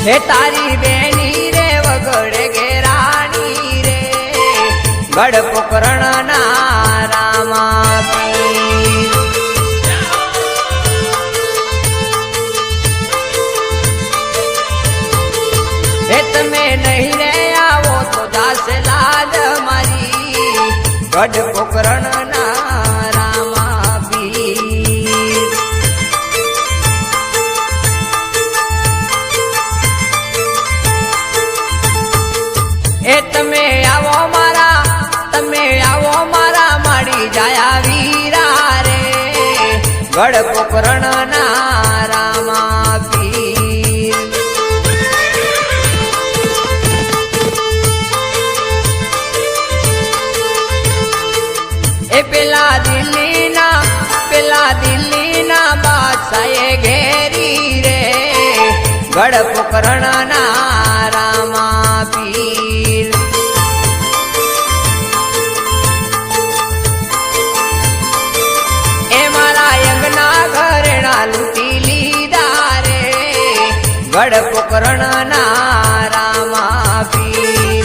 हे तारी बेनी रे वगड़े घेराणी रे गढ़ पोकरण ना रामा पीर। हे तमे नहीं रे आवो तो दास लाल मारी गढ़ पोकरण ना रामा पीर। ए तमे आवो मारा माड़ी जाया वीरा रे गढ़ पोकरण ना रामा पीर। ए पेला दिल्ली ना बादशाह घेरी रे गढ़ पोकरण ना रामा पीर। ए मारा यंगना घरेणा लूटी लीधा रे गढ़ पोकरण ना रामा पीर।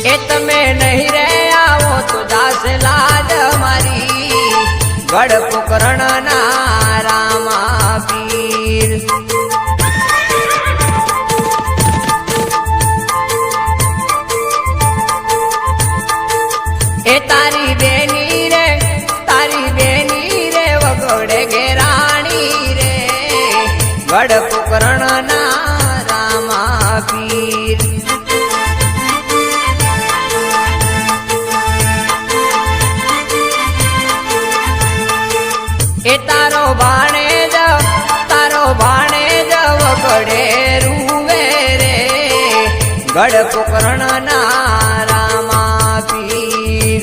ए तमे नहीं रे आवो तो दास लाल मारी गढ़ पोकरण ना रामा पीर। ए तारी बेनी रे वगड़े घेराणी रे गढ़ पोकरण ना रामा पीर। ए तारो भाणे जव गड़े रूवे रे गढ़ पोकरण ना रामा पीर।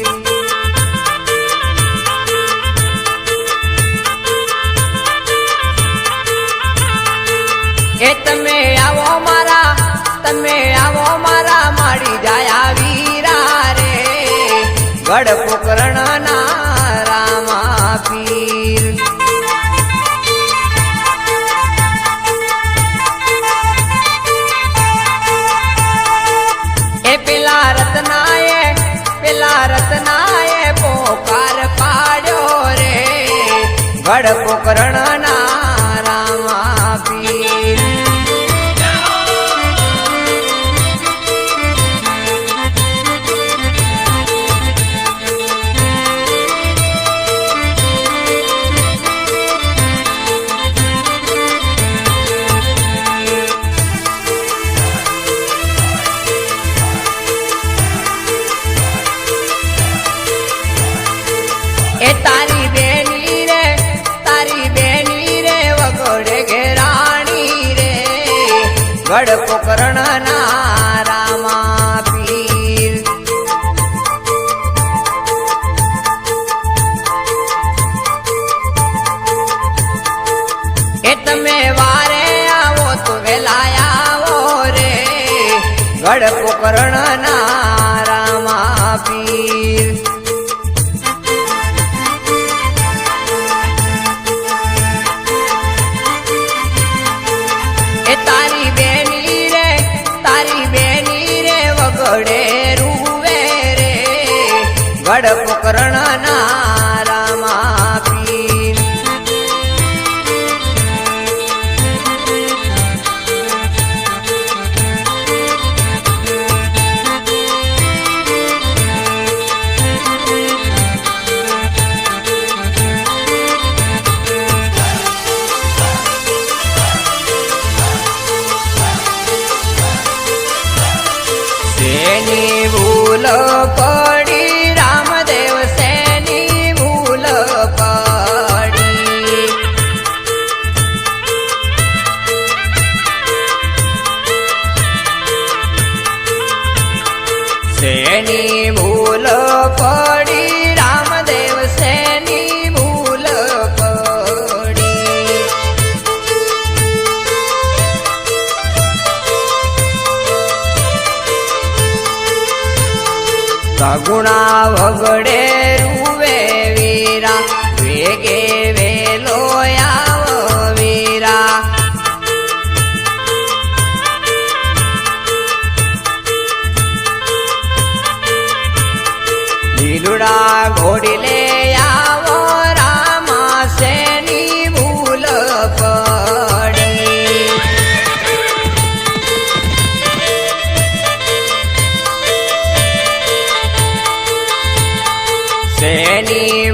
ए तमे आवो मारा माड़ी जाया वीरा रे गढ़ पोकरण ना रामा पीर। ए पेला रत्नाए पोकार पाड़ो रे गढ़ पोकरण ना रामा पीर। ए तारी बेनी रे वगड़े घेराणी रे गढ़ पोकरण ना रामा पीर। ए तमे वारे आवो तो वेलाया आवो रे गढ़ पोकरण ना रामा पीर। वगड़े रूवे रे गढ़ पोकरण ना रामा पीर। सेनी भूल पड़ी रामदेव सेनी સગુણા વગડે રૂવે વીરા વેગે વેલો આવ વીરા લીલુડા ઘોડી લે આવો રામા શેની ભૂલ પડી શેની